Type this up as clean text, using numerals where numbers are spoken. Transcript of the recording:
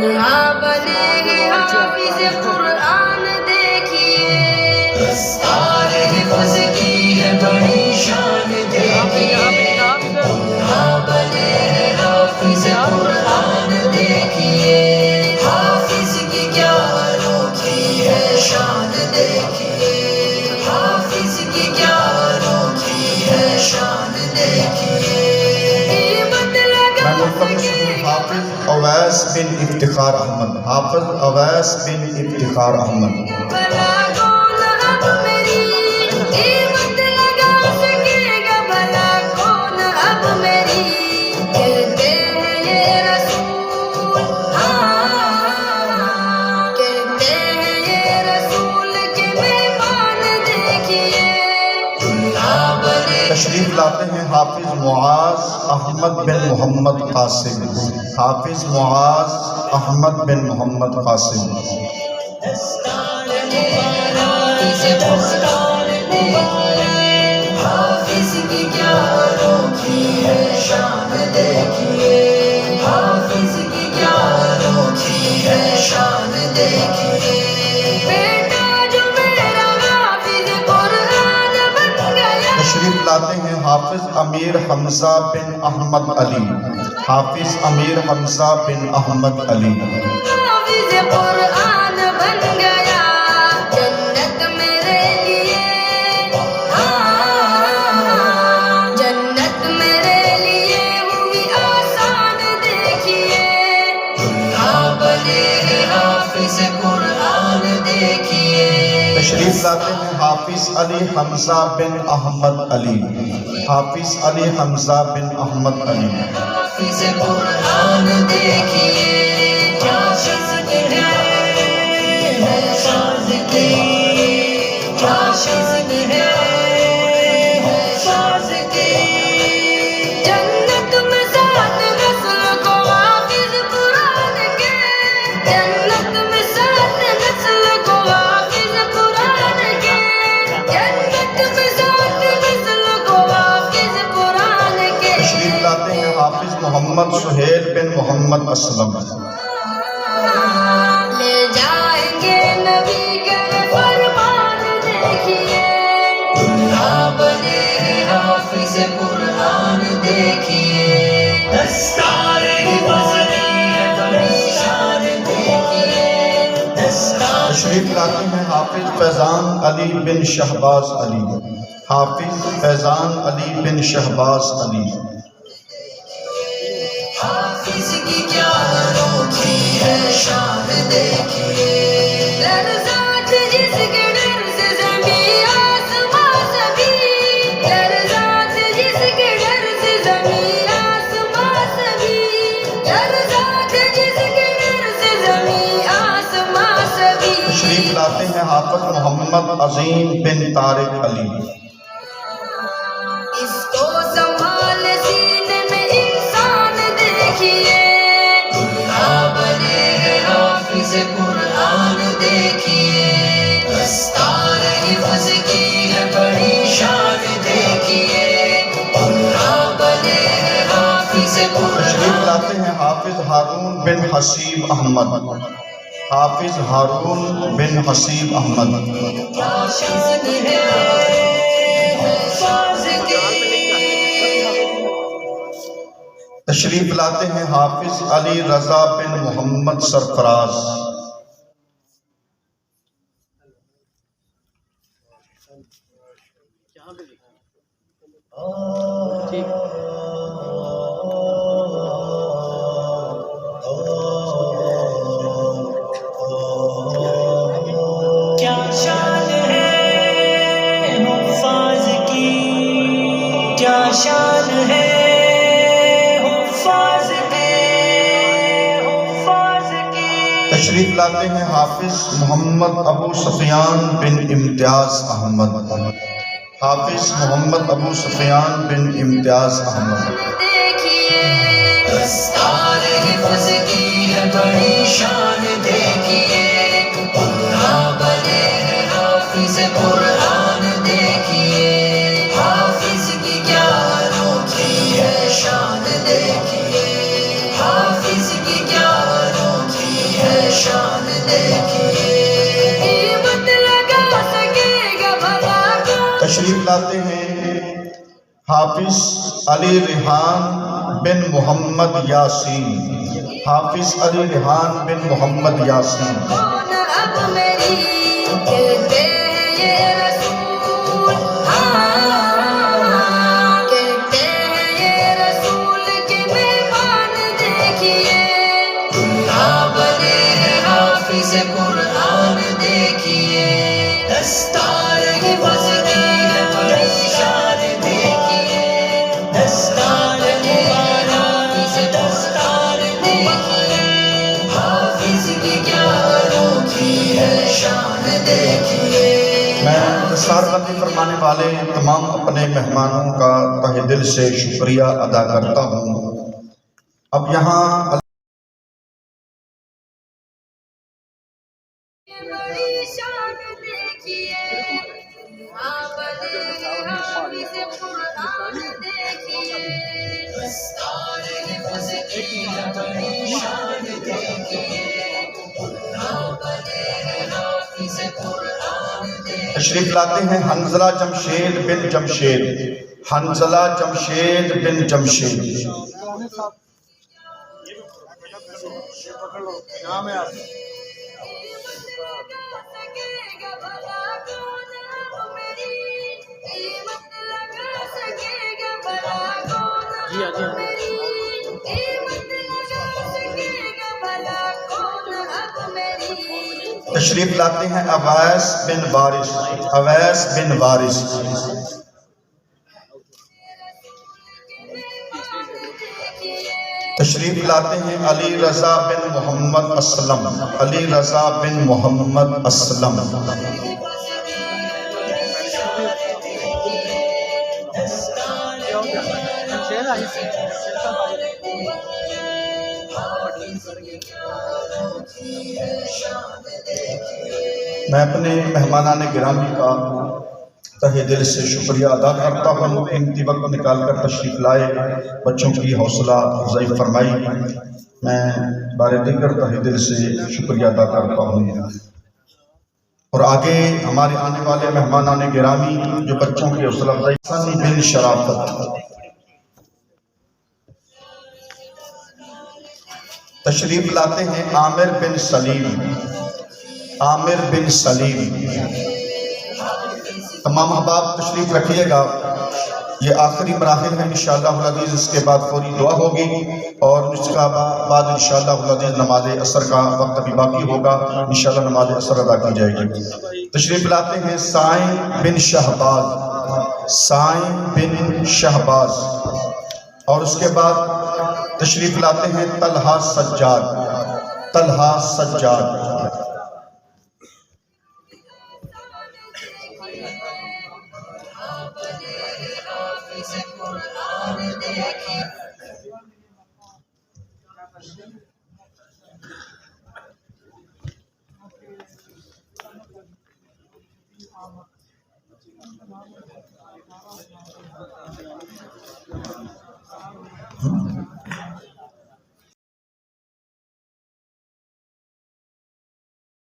دلہا بنے ہیں حافظ قرآن دیکھیے، دستار حفظ کی ہے بڑی شان دیکھیے، دلہا بنے ہیں حافظ قرآن دیکھیے، حافظ کی کیا انوکھی ہے شان دیکھیے، حافظ کی کیا انوکھی ہے شان دیکھیے، قیمت لگا حافظ اویس بن افتخار احمد، حافظ اویس بن افتخار احمد، بھلا کون اب میری قیمت لگا سکے گا، بھلا کون اب میری، کہتے ہیں یہ رسول، کہتے ہیں یہ رسول کے مہمان دیکھیے، دلہا بنے تشریف لاتے ہیں حافظ معاذ احمد بن محمد قاسم، حافظ معاذ احمد بن محمد قاسم، حافظ کی کیا انوکھی ہے شان دیکھیے، حافظ کی کیا انوکھی ہے شان دیکھیے، بیٹا جو میرا حافظ قرآن بن گیا، تشریف لاتے ہیں حافظ امیر حمزہ بن احمد علی، حافظ امیر حمزہ بن احمد علی، حافظ قرآن بن گیا، جنت میرے لیے، جنت میرے لیے ہوئی آسان دیکھیے، دلہا بنے ہیں حافظ قرآن دیکھیے، تشریف لاتے ہیں حافظ علی حمزہ بن احمد علی، حافظ علی حمزہ بن احمد علی، حافظ قرآن دیکھیے، کیا شذ ہے شاذ کی، کیا شذ ہے شاذ کی، جنت میں سات نسل کو حافظ قرآن کے، جنت میں سات نسل کو حافظ قرآن کے، جنت میں سات نسل کو حافظ قرآن کے، تشریف لاتے ہیں حافظ محمد سہیل بن محمد اسلم، لے جائیں گے نبی کے فرمان دیکھیے، دلہا بنے ہیں حافظ قرآن دیکھیے، دستار حفظ کی ہے بڑی شان دیکھیے، دستار تشریف لاتے ہیں حافظ فیضان علی بن شہباز علی، حافظ فیضان علی بن شہباز علی، حافظ کی کیا انوکھی ہے شان دیکھیے، لرزات جس کے ڈر سے زمین آسماں سبھی، لرزات جس کے ڈر سے زمین آسماں سبھی، لرزات جس کے ڈر سے زمین آسماں سبھی، تشریف لاتے ہیں حافظ محمد عظیم بن طارق علی، اس کو سنبھال سینے میں انسان دیکھیے، دلہا بنے ہیں حافظ قرآن دیکھیے، دستار حفظ کی ہے بڑی شان دیکھیے، دلہا بنے ہیں حافظ تشریف قرآن، لاتے ہیں حافظ ہارون بن حسیب احمد، حافظ ہارون بن حسیب احمد، کیا شذ ہے شاذ کی، تشریف لاتے ہیں حافظ علی رضا بن محمد سرفراز، کیا شان ہے حفاظ کی، کیا شان ہے حفاظ کی، حفاظ کی، تشریف لاتے ہیں حافظ محمد ابو سفیان بن امتیاز احمد، حافظ محمد ابو سفیان بن امتیاز احمد، دیکھیے، دستار حفظ کی ہے بڑی شان دیکھیے، دلہا بنے ہیں حافظ قرآن دیکھیے، حافظ کی کیا انوکھی ہے شان دیکھیے، حافظ کی کیا انوکھی لاتے ہیں حافظ علی ریحان بن محمد یاسین، حافظ علی ریحان بن محمد یاسین۔ کون اب میری کہتے ہیں یہ رسول، کہتے ہیں یہ رسول کے مہمان دیکھیے، دلہا بنے ہیں حافظ قرآن دیکھیے، دستار حفظ کی ہے بڑی شان دیکھیے، دستار حافظ دستار دیکھیے، حافظ کی کیا انوکھی ہے شان دیکھیے۔ میں انتصار بندی فرمانے والے تمام اپنے مہمانوں کا تہ دل سے شکریہ ادا کرتا ہوں۔ اب یہاں بڑی شان دیکھیے، یہاں بنے ہیں حافظ قرآن دیکھیے، دستار حفظ کی ہے بڑی شان دیکھیے، یہاں بنے ہیں حافظ قرآن دیکھیے۔ تشریف لاتے ہیں حنظلہ جمشید بن جمشید، حنظلہ جمشید بن جمشید۔ تشریف لاتے ہیں اویس بن وارث، اویس بن وارث۔ تشریف لاتے ہیں علی رضا بن محمد اسلم، علی رضا بن محمد اسلم۔ میں اپنے مہمانان گرامی کا تہ دل سے شکریہ ادا کرتا ہوں، قیمتی وقت نکال کر تشریف لائے، بچوں کی حوصلہ افزائی فرمائی، میں بار دیگر تہ دل سے شکریہ ادا کرتا ہوں۔ اور آگے ہمارے آنے والے مہمانان گرامی جو بچوں کی حوصلہ افزائی، حسن بن شرافت۔ تشریف لاتے ہیں عامر بن سلیم، عامر بن سلیم۔ تمام احباب تشریف رکھیے گا، یہ آخری مراحل ہے انشاءاللہ العزیز، اس کے بعد فوری دعا ہوگی اور اس کا بعد انشاءاللہ العزیز نماز عصر کا وقت بھی باقی ہوگا، انشاءاللہ نماز عصر ادا کی جائے گی۔ تشریف لاتے ہیں سائن بن شہباز، سائن بن شہباز۔ اور اس کے بعد تشریف لاتے ہیں طلحہ سجاد، طلحہ سجاد۔